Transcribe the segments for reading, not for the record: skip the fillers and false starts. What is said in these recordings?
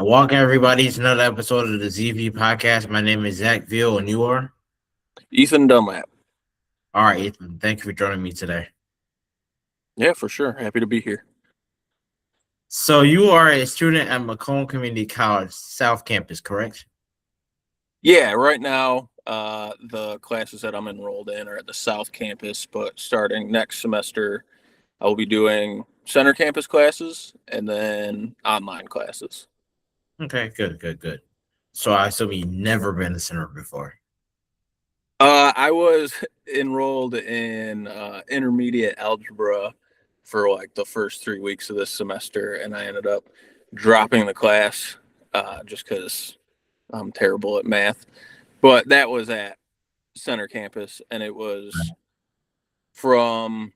Welcome everybody to another episode of the ZV Podcast. My name is Zach Veal, and you are? Ethan Dunlap. All right, Ethan. Thank you for joining me today. Yeah, for sure. Happy to be here. So you are a student at Macomb Community College, South Campus, correct? Yeah, right now, the classes that I'm enrolled in are at the South Campus, but starting next semester, I will be doing Center Campus classes and then online classes. Okay, good. So I assume you've never been a center before. I was enrolled in intermediate algebra for like the first 3 weeks of this semester, and I ended up dropping the class just because I'm terrible at math. But that was at Center Campus, and it was from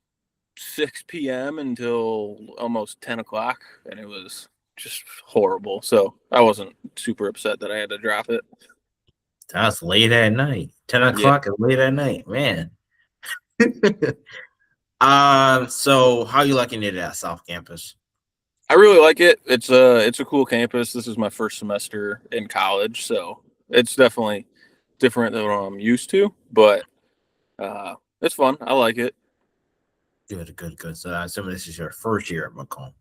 6 p.m. until almost 10 o'clock, and it was just horrible. So I wasn't super upset that I had to drop it. That's late at night. 10 o'clock is late at night, man. So how you liking it at South Campus? I really like it. It's a cool campus. This is my first semester in college, so it's definitely different than what I'm used to, but it's fun. I like it. Good. So I assume this is your first year at Macomb.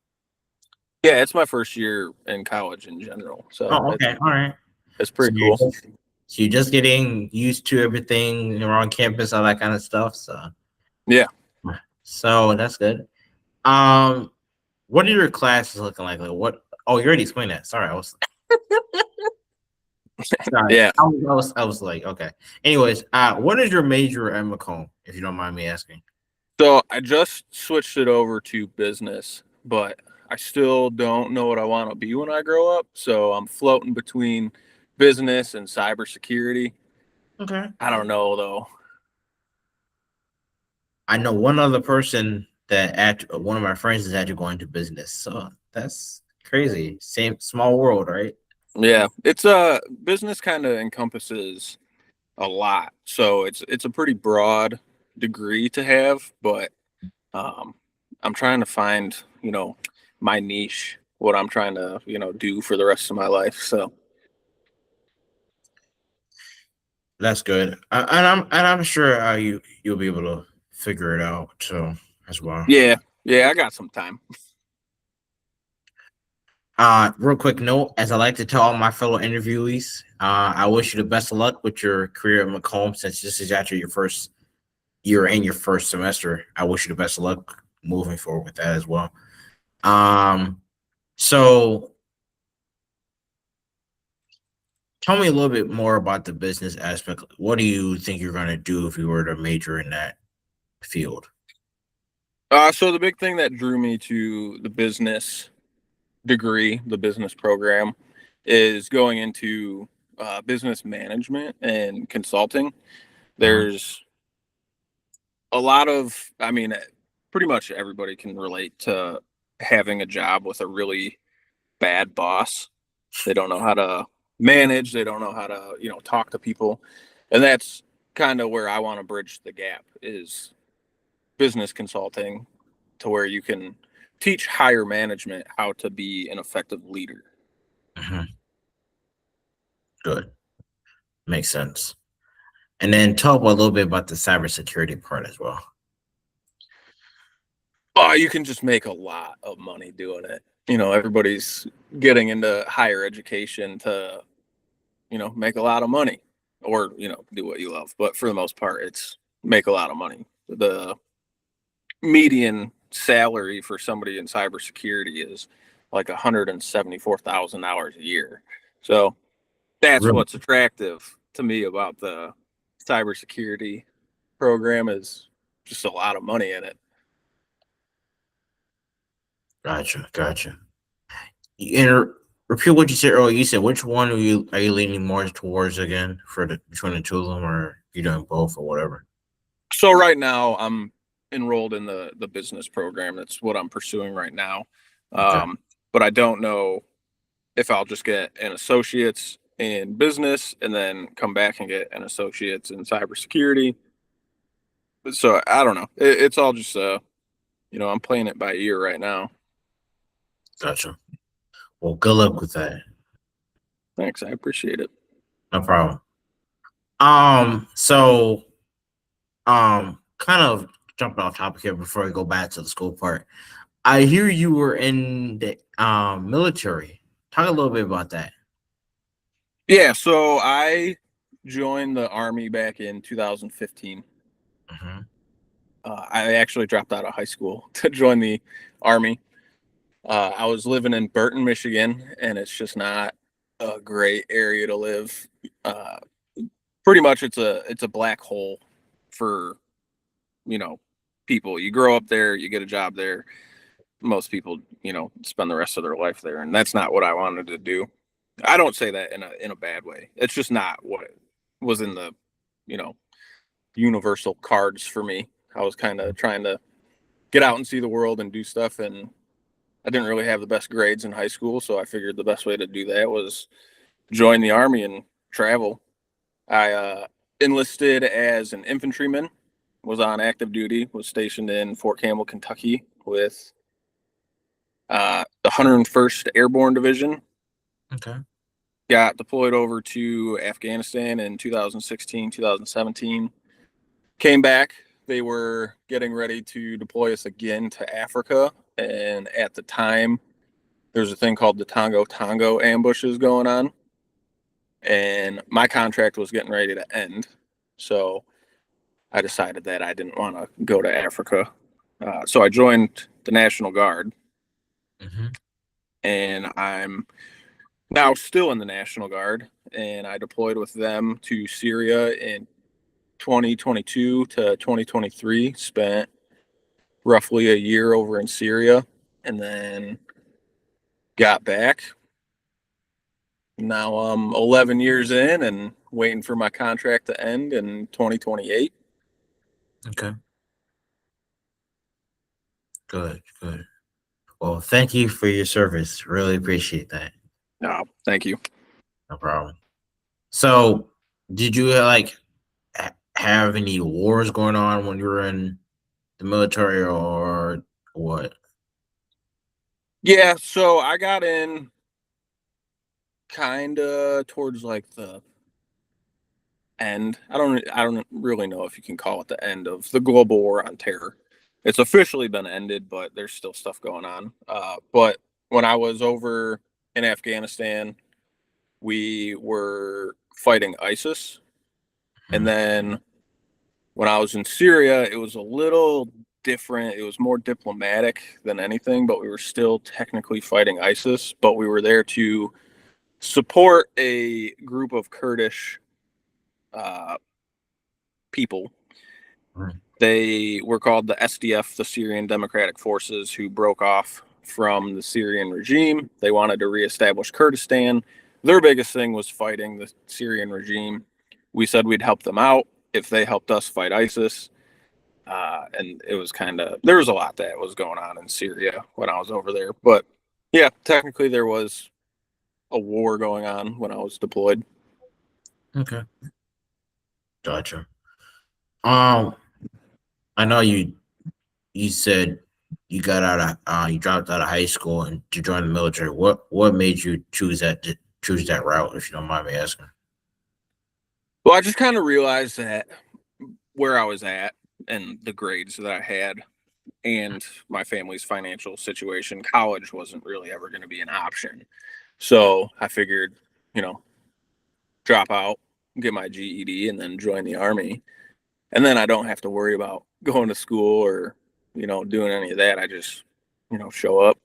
Yeah, it's my first year in college in general. So okay. All right. It's pretty cool. So you're just getting used to everything around campus, all that kind of stuff. So yeah. So that's good. What are your classes looking like? Like what? Oh, you already explained that. Sorry, I was. Sorry. Yeah. I was like, okay. Anyways, what is your major at Macomb, if you don't mind me asking? So I just switched it over to business, but I still don't know what I want to be when I grow up. So I'm floating between business and cybersecurity. Okay. I don't know though. I know one other person that one of my friends is actually going to business. So that's crazy. Same small world, right? Yeah, it's business kind of encompasses a lot. So it's a pretty broad degree to have, but I'm trying to find, my niche, what I'm trying to, do for the rest of my life. So That's good. And I'm sure you'll be able to figure it out too as well. yeah, I got some time. Real quick note, as I like to tell all my fellow interviewees, I wish you the best of luck with your career at Macomb, since this is actually your first year and your first semester. I wish you the best of luck moving forward with that as well. So tell me a little bit more about the business aspect. What do you think you're going to do if you were to major in that field? So the big thing that drew me to the business degree, the business program, is going into business management and consulting. There's a lot of, pretty much everybody can relate to having a job with a really bad boss. They don't know how to manage, they don't know how to, talk to people. And that's kind of where I want to bridge the gap, is business consulting, to where you can teach higher management how to be an effective leader. Mm-hmm. Good. Makes sense. And then talk a little bit about the cybersecurity part as well. Oh, you can just make a lot of money doing it. Everybody's getting into higher education to, make a lot of money, or, do what you love. But for the most part, it's make a lot of money. The median salary for somebody in cybersecurity is like $174,000 a year. So that's Really? what's attractive to me about the cybersecurity program, is just a lot of money in it. Gotcha. And repeat what you said earlier. You said which one are you leaning more towards again for between the two of them, or you doing both or whatever? So right now I'm enrolled in the business program. That's what I'm pursuing right now. Okay. But I don't know if I'll just get an associate's in business and then come back and get an associate's in cybersecurity. So I don't know. It's all just I'm playing it by ear right now. Gotcha. Well, good luck with that. Thanks. I appreciate it. No problem. So kind of jumping off topic here before we go back to the school part. I hear you were in the military. Talk a little bit about that. Yeah, so I joined the Army back in 2015. Mm-hmm. I actually dropped out of high school to join the Army. I was living in Burton, Michigan, and it's just not a great area to live. Uh, Pretty much, it's a black hole for people. You grow up there, you get a job there. Most people, spend the rest of their life there, and that's not what I wanted to do. I don't say that in a bad way. It's just not what was in the, you know, universal cards for me. I was kind of trying to get out and see the world and do stuff, and I didn't really have the best grades in high school, so I figured the best way to do that was join the Army and travel. I enlisted as an infantryman, was on active duty, was stationed in Fort Campbell, Kentucky with the 101st Airborne Division. Okay. Got deployed over to Afghanistan in 2016, 2017. Came back. They were getting ready to deploy us again to Africa. And at the time, there's a thing called the Tongo ambushes going on. And my contract was getting ready to end. So I decided that I didn't want to go to Africa. So I joined the National Guard. Mm-hmm. And I'm now still in the National Guard. And I deployed with them to Syria in 2022 to 2023. Spent roughly a year over in Syria and then got back. Now I'm 11 years in and waiting for my contract to end in 2028. Okay. Good. Good. Well, thank you for your service. Really appreciate that. No, thank you. No problem. So, did you like have any wars going on when you were in the military, or what? Yeah, so I got in kind of towards like the end. I don't really know if you can call it the end of the global war on terror. It's officially been ended, but there's still stuff going on. But when I was over in Afghanistan, we were fighting ISIS. And then when I was in Syria, it was a little different. It was more diplomatic than anything, but we were still technically fighting ISIS. But we were there to support a group of Kurdish people. Right. They were called the SDF, the Syrian Democratic Forces, who broke off from the Syrian regime. They wanted to reestablish Kurdistan. Their biggest thing was fighting the Syrian regime. We said we'd help them out if they helped us fight ISIS. And it was there was a lot that was going on in Syria when I was over there. But yeah, technically there was a war going on when I was deployed. Okay. Gotcha. I know you said you got out of you dropped out of high school and to join the military. What made you choose that route, if you don't mind me asking? Well, I just kind of realized that where I was at and the grades that I had and my family's financial situation, college wasn't really ever going to be an option. So I figured, drop out, get my GED, and then join the Army. And then I don't have to worry about going to school or, doing any of that. I just, show up,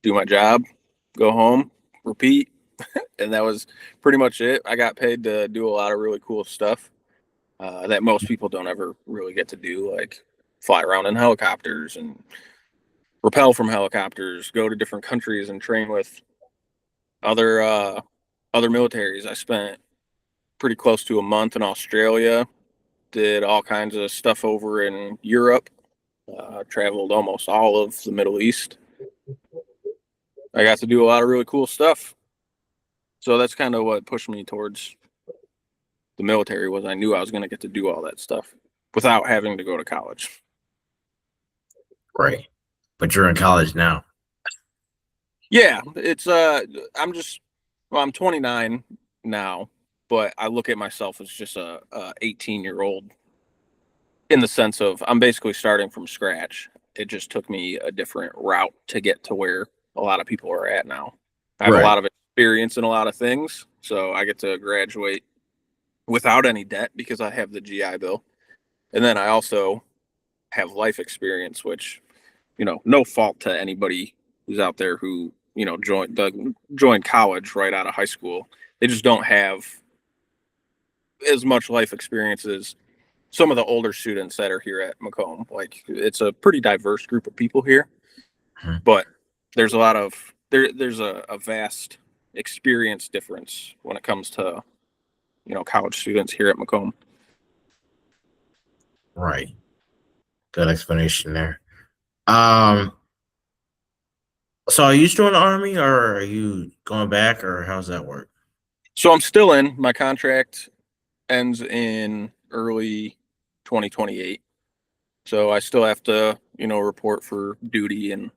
do my job, go home, repeat. And that was pretty much it. I got paid to do a lot of really cool stuff that most people don't ever really get to do, like fly around in helicopters and rappel from helicopters, go to different countries and train with other militaries. I spent pretty close to a month in Australia, did all kinds of stuff over in Europe, traveled almost all of the Middle East. I got to do a lot of really cool stuff. So that's kind of what pushed me towards the military, was I knew I was going to get to do all that stuff without having to go to college. Right. But you're in college now. Yeah, it's I'm just Well, I'm 29 now, but I look at myself as just a 18-year-old in the sense of I'm basically starting from scratch. It just took me a different route to get to where a lot of people are at now. I have a Right. lot of experience in a lot of things, so I get to graduate without any debt because I have the GI Bill. And then I also have life experience, which, no fault to anybody who's out there who, joined college right out of high school. They just don't have as much life experience as some of the older students that are here at Macomb. Like, it's a pretty diverse group of people here, Mhm. but there's a lot of there's a vast experience difference when it comes to, college students here at Macomb. Right. Good explanation there. Um, so are you still in the army or are you going back or how's that work? So I'm still in. My contract ends in early 2028. So I still have to, report for duty and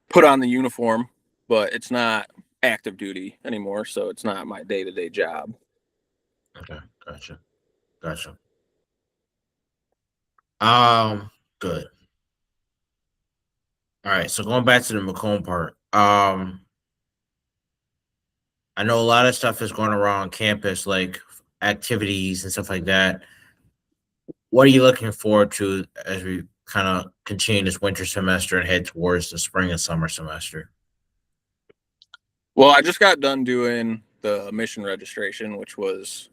put on the uniform, but it's not active duty anymore. So it's not my day-to-day job. Okay, gotcha. Gotcha. Um, good. All right, so going back to the Macomb part. I know a lot of stuff is going around campus, like activities and stuff like that. What are you looking forward to as we kind of continue this winter semester and head towards the spring and summer semester? Well, I just got done doing the mission registration, which was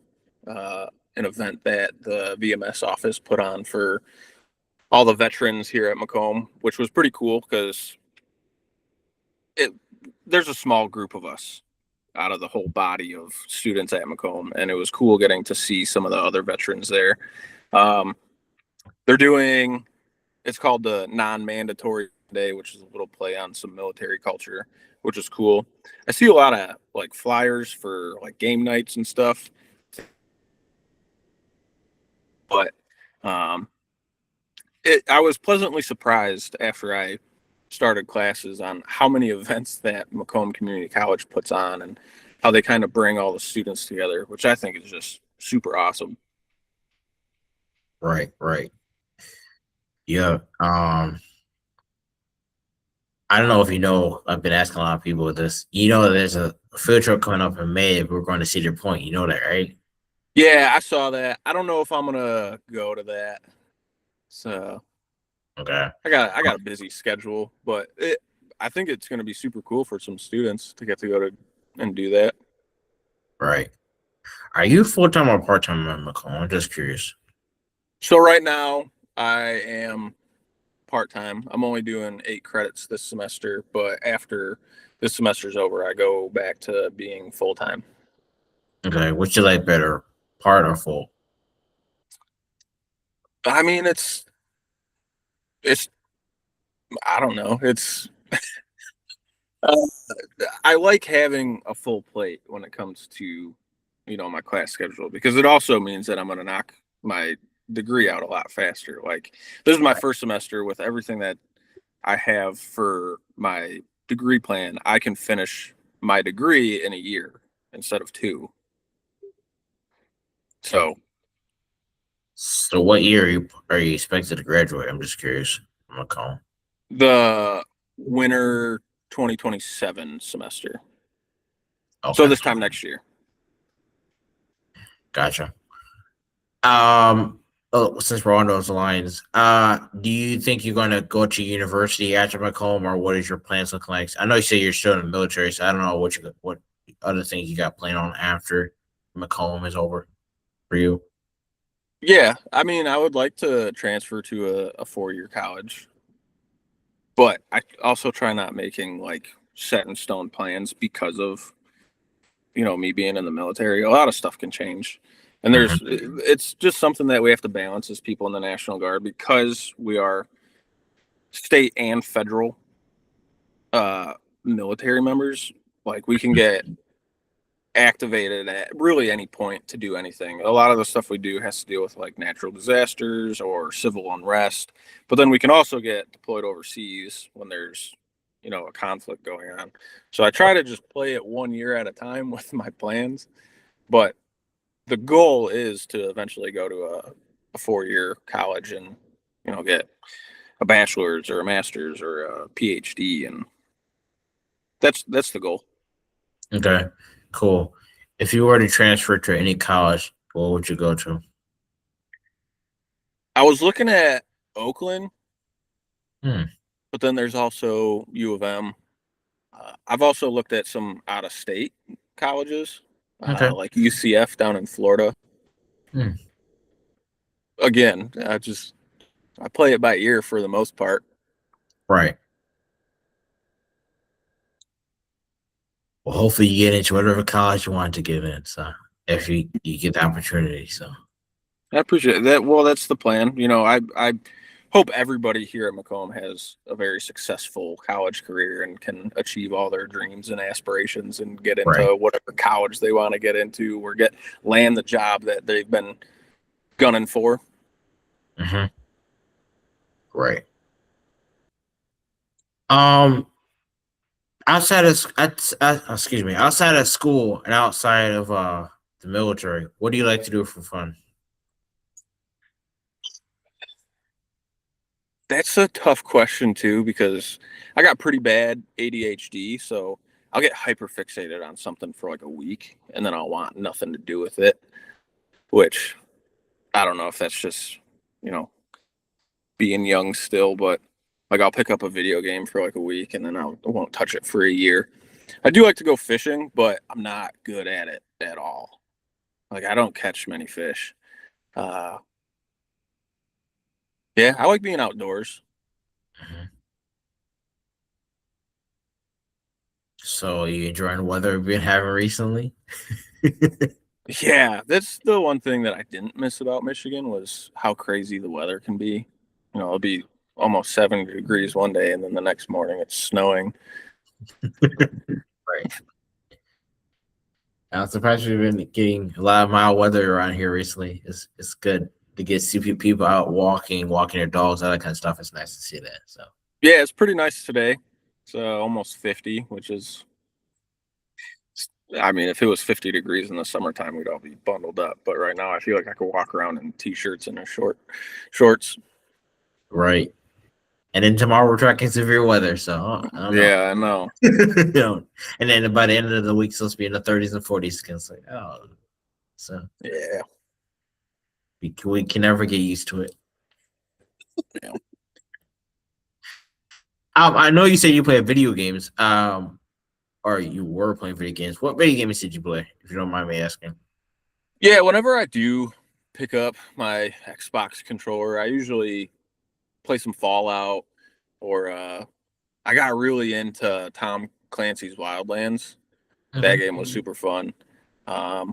uh, an event that the VMS office put on for all the veterans here at Macomb, which was pretty cool because it there's a small group of us out of the whole body of students at Macomb, and it was cool getting to see some of the other veterans there. Um, they're doing it's called the non-mandatory day, which is a little play on some military culture, which is cool. I see a lot of like flyers for like game nights and stuff, but um, I was pleasantly surprised after I started classes on how many events that Macomb Community College puts on and how they kind of bring all the students together, which I think is just super awesome. Right, right. Yeah. I don't know if you know, I've been asking a lot of people this. You know, there's a field trip coming up in May. We're going to Cedar Point. You know that, right? Yeah, I saw that. I don't know if I'm gonna go to that. So Okay. I got a busy schedule, but I think it's gonna be super cool for some students to get to go to and do that. Right. Are you full time or part time at Macomb? I'm just curious. So right now I am part time. I'm only doing 8 credits this semester, but after this semester's over, I go back to being full time. Okay. Which you like better, part or full? I mean, it's I don't know. Uh, I like having a full plate when it comes to, my class schedule because it also means that I'm going to knock my degree out a lot faster. Like, this is my first semester with everything that I have for my degree plan. I can finish my degree in a year instead of 2. So So what year are you expected to graduate? I'm just curious. I'm Macomb. the winter 2027 semester. So Okay. this time next year. Gotcha. Oh, since we're on those lines, do you think you're gonna go to university after Macomb, or what is your plans look like? I know you say you're still in the military, so I don't know what other things you got planned on after Macomb is over for you. Yeah, I mean, I would like to transfer to a 4-year college, but I also try not making like set in stone plans because of, me being in the military. A lot of stuff can change. And Mhm. it's just something that we have to balance as people in the National Guard because we are state and federal uh military members. Like, we can get activated at really any point to do anything. A lot of the stuff we do has to deal with like natural disasters or civil unrest, but then we can also get deployed overseas when there's a conflict going on. So I try to just play it 1 year at a time with my plans. But the goal is to eventually go to a 4-year college and, get a bachelor's or a master's or a PhD. And that's the goal. Okay, cool. If you were to transfer to any college, what would you go to? I was looking at Oakland, Hmm. but then there's also U of M. I've also looked at some out of state colleges, Okay. like UCF down in Florida. Hmm. Again, I play it by ear for the most part. Right. Well, hopefully you get into whatever college you want to get in. So if you get the opportunity, so I appreciate that. Well, that's the plan. I hope everybody here at Macomb has a very successful college career and can achieve all their dreams and aspirations and get right. into whatever college they want to get into or land the job that they've been gunning for. Mm-hmm. Right. Um, outside of outside of school and outside of the military, what do you like to do for fun? That's a tough question too, because I got pretty bad ADHD, so I'll get hyper fixated on something for like a week and then I'll want nothing to do with it, which I don't know if that's just, you know, being young still, but like I'll pick up a video game for like a week and then I won't touch it for a year. I do like to go fishing, but I'm not good at it at all. Like I don't catch many fish. Uh, yeah, I like being outdoors. Mhm. So you enjoying the weather we've been having recently? Yeah, that's the one thing that I didn't miss about Michigan was how crazy the weather can be. It'll be almost 70 degrees one day and then the next morning it's snowing. Right. I'm surprised we've been getting a lot of mild weather around here recently. It's good to get see people out walking their dogs, all that kind of stuff. It's nice to see that. So Yeah, it's pretty nice today. It's almost 50, which is, I mean, if it was 50 degrees in the summertime, we'd all be bundled up. But right now, I feel like I could walk around in t-shirts and a shorts. right. And then tomorrow we're tracking severe weather. So I don't know. Yeah, I know. And then by the end of the week, it's supposed to be in the 30s and 40s. It's like, oh, so Yeah. we can never get used to it. Yeah. I know you said you play video games. Or you were playing video games. What video games did you play, if you don't mind me asking? Yeah, whenever I do pick up my Xbox controller, I usually play some Fallout or I got really into Tom Clancy's Wildlands. That game was super fun. I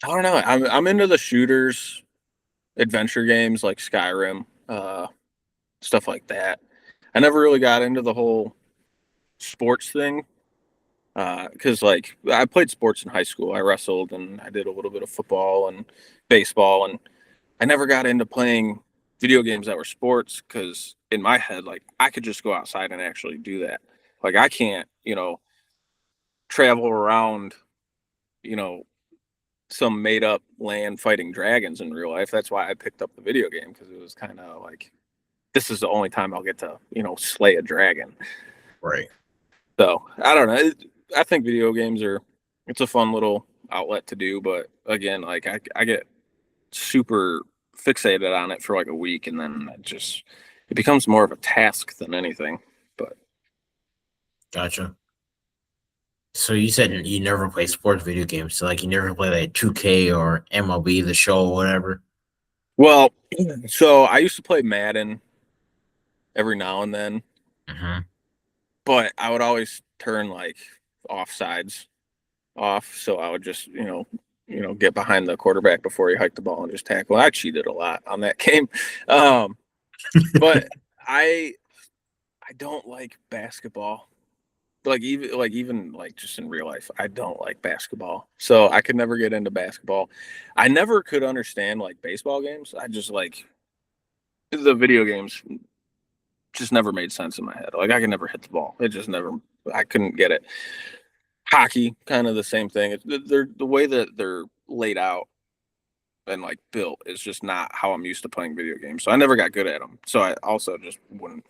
don't know. I'm into the shooters, adventure games like Skyrim, stuff like that. I never really got into the whole sports thing because like I played sports in high school. I wrestled and I did a little bit of football and baseball, and I never got into playing video games that were sports because in my head, like I could just go outside and actually do that. Like I can't, travel around, you know, some made up land fighting dragons in real life. That's why I picked up the video game because it was kind of like this is the only time I'll get to, slay a dragon. Right. So I don't know. I think video games it's a fun little outlet to do, but again, like I get super fixated on it for like a week and then it becomes more of a task than anything. But Gotcha. So you said you never play sports video games. So like you never play like 2K or MLB the show or whatever. well, so I used to play Madden every now and then, Mm-hmm. but I would always turn like offsides off. So I would just, get behind the quarterback before he hiked the ball and just tackle. I cheated a lot on that game. Um, but I don't like basketball. Even just in real life, I don't like basketball. So I could never get into basketball. I never could understand like baseball games. I just like the video games just never made sense in my head. Like I could never hit the ball. It just never. I couldn't get it. Hockey, kind of the same thing. They're the way that they're laid out and like built is just not how I'm used to playing video games. So I never got good at them. So I also just wouldn't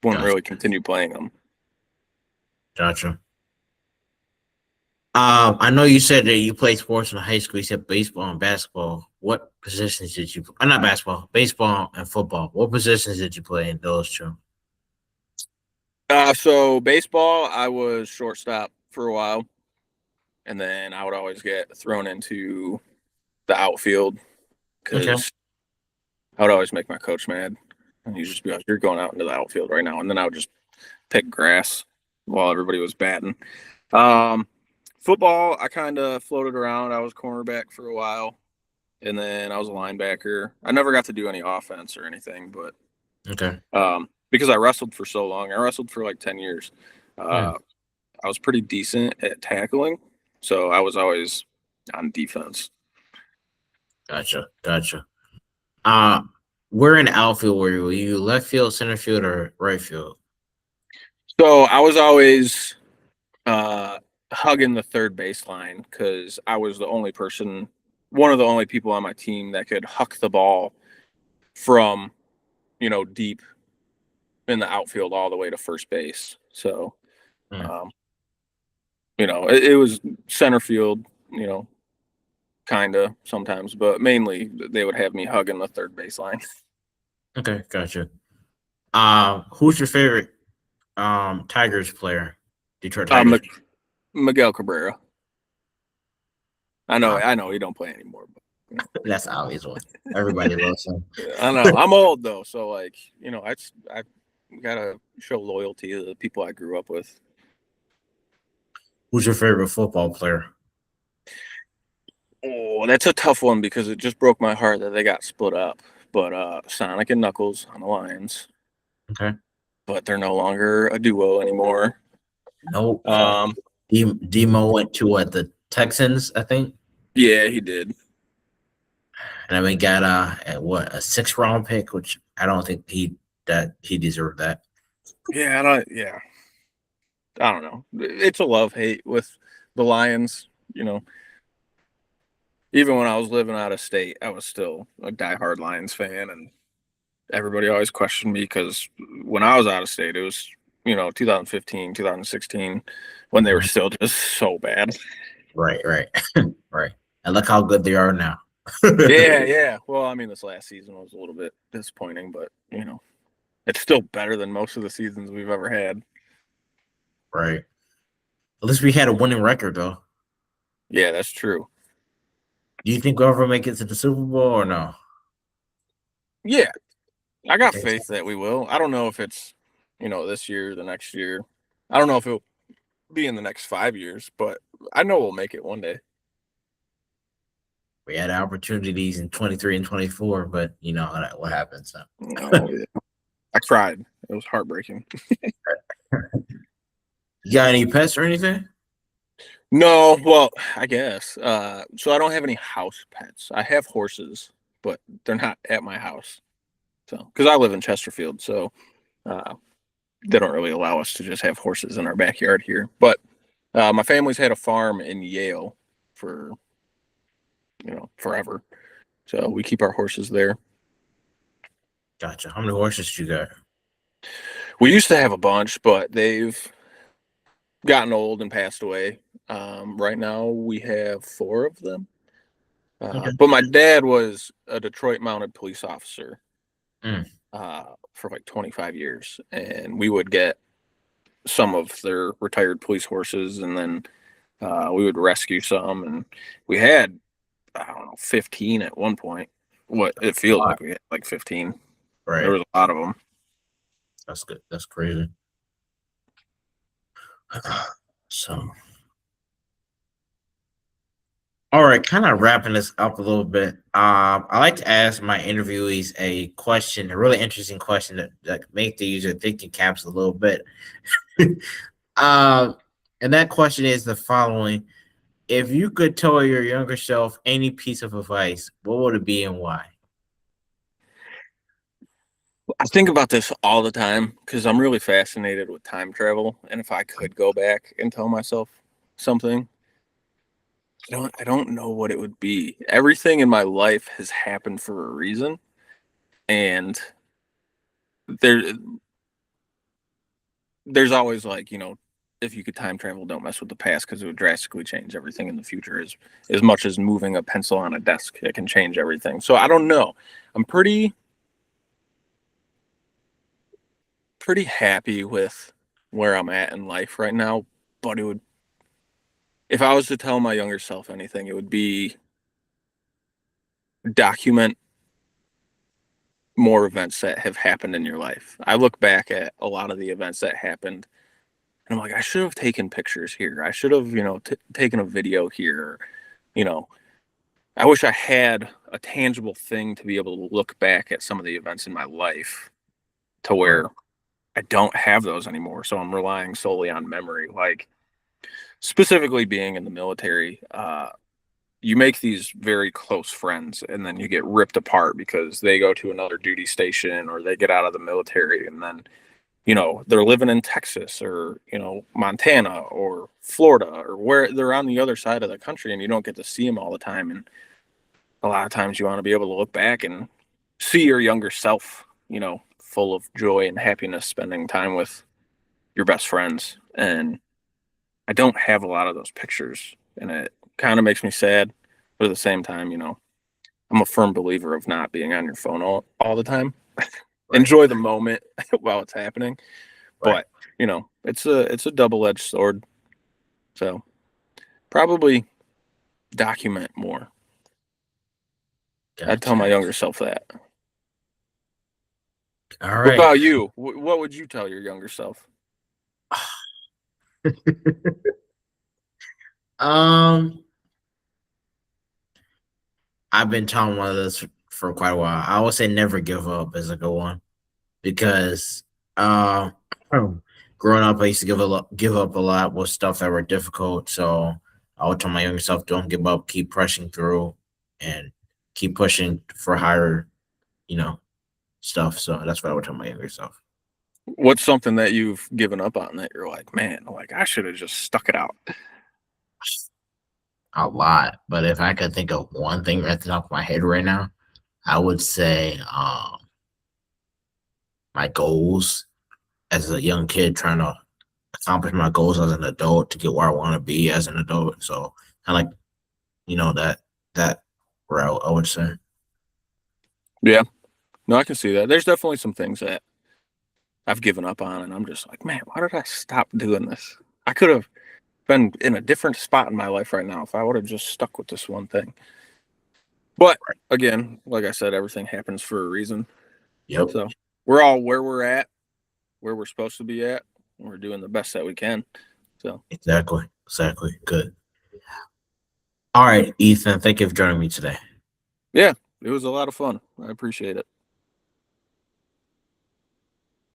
Gotcha. really continue playing them. Gotcha. I know you said that you played sports in high school. You said baseball and basketball. What positions did you? Not basketball, baseball and football. What positions did you play in those two? So baseball, I was shortstop for a while, and then I would always get thrown into the outfield because I would always make my coach mad, and he'd just be like, "You're going out into the outfield right now," and then I would just pick grass while everybody was batting. Football, I kind of floated around. I was cornerback for a while, and then I was a linebacker. I never got to do any offense or anything, but because I wrestled for so long. I wrestled for like 10 years. I was pretty decent at tackling, so I was always on defense. Gotcha. Where in the outfield were you? Were you left field, center field, or right field? So I was always hugging the third baseline because I was one of the only people on my team that could huck the ball from, deep in the outfield all the way to first base. So, it was center field, kind of sometimes, but mainly they would have me hugging the third baseline. Okay, gotcha. Who's your favorite Tigers player? Detroit Tigers. Miguel Cabrera. I know he don't play anymore, but that's always one. Everybody loves him. I know. I'm old though, so like I gotta show loyalty to the people I grew up with. Who's your favorite football player? Oh, that's a tough one because it just broke my heart that they got split up. But Sonic and Knuckles on the Lions. Okay. But they're no longer a duo anymore. Nope. Demo went to the Texans, I think. Yeah, he did. And we got a 6th round pick, which I don't think he deserved that. Yeah, I don't know. It's a love-hate with the Lions, Even when I was living out of state, I was still a diehard Lions fan, and everybody always questioned me because when I was out of state, it was 2015, 2016, when they were still just so bad. Right. Right. And look how good they are now. Yeah. Well, I mean, this last season was a little bit disappointing, but it's still better than most of the seasons we've ever had. Right. At least we had a winning record, though. Yeah, that's true. Do you think we'll ever make it to the Super Bowl or no? Yeah, I got faith that we will. I don't know if it's, this year, the next year. I don't know if it'll be in the next 5 years, but I know we'll make it one day. We had opportunities in 23 and 24, but what happened. So I cried. It was heartbreaking. You got any pets or anything? No, well, I guess. So I don't have any house pets. I have horses, but they're not at my house. So, because I live in Chesterfield, so they don't really allow us to just have horses in our backyard here. But my family's had a farm in Yale for, forever. So we keep our horses there. Gotcha. How many horses do you got? We used to have a bunch, but they've gotten old and passed away. Right now we have 4 of them. But my dad was a Detroit mounted police officer for like 25 years. And we would get some of their retired police horses, and then we would rescue some. And we had, 15 at one point. What it feels like we had like 15. Right. There was a lot of them. That's good. That's crazy. So, all right, kind of wrapping this up a little bit. I like to ask my interviewees a question, a really interesting question that make the user thinking caps a little bit. And that question is the following: if you could tell your younger self any piece of advice, what would it be and why? I think about this all the time because I'm really fascinated with time travel. And if I could go back and tell myself something, I don't know what it would be. Everything in my life has happened for a reason. And there there's always like, if you could time travel, don't mess with the past because it would drastically change everything in the future. As much as moving a pencil on a desk, it can change everything. So I don't know. I'm pretty happy with where I'm at in life right now. But if I was to tell my younger self anything, it would be document more events that have happened in your life. I look back at a lot of the events that happened and I'm like, I should have taken pictures here. I should have, taken a video here. You know, I wish I had a tangible thing to be able to look back at some of the events in my life to where I don't have those anymore. So I'm relying solely on memory. Like specifically being in the military, you make these very close friends and then you get ripped apart because they go to another duty station or they get out of the military and then, they're living in Texas or, Montana or Florida or where they're on the other side of the country and you don't get to see them all the time. And a lot of times you want to be able to look back and see your younger self, full of joy and happiness, spending time with your best friends. And I don't have a lot of those pictures and it kind of makes me sad, but at the same time, I'm a firm believer of not being on your phone all the time. Right. Enjoy the moment while it's happening. Right. But, it's a double-edged sword. So probably document more. Gotcha. I'd tell my younger self that. All What right. about you? What would you tell your younger self? I've been telling one of this for quite a while. I would say never give up is a good one because growing up I used to give up a lot with stuff that were difficult. So I would tell my younger self, don't give up, keep pressing through and keep pushing for higher, stuff. So that's what I would tell my younger self. What's something that you've given up on that you're like, man, like I should have just stuck it out? A lot. But if I could think of one thing right at the top of my head right now, I would say my goals as a young kid trying to accomplish my goals as an adult to get where I want to be as an adult. So kind of like, that route, I would say. Yeah. No, I can see that. There's definitely some things that I've given up on and I'm just like, man, why did I stop doing this? I could have been in a different spot in my life right now if I would have just stuck with this one thing. But again, like I said, everything happens for a reason. Yep. So we're all where we're at, where we're supposed to be at. We're doing the best that we can. So Exactly. Good. All right, Ethan, thank you for joining me today. yeah, it was a lot of fun. I appreciate it.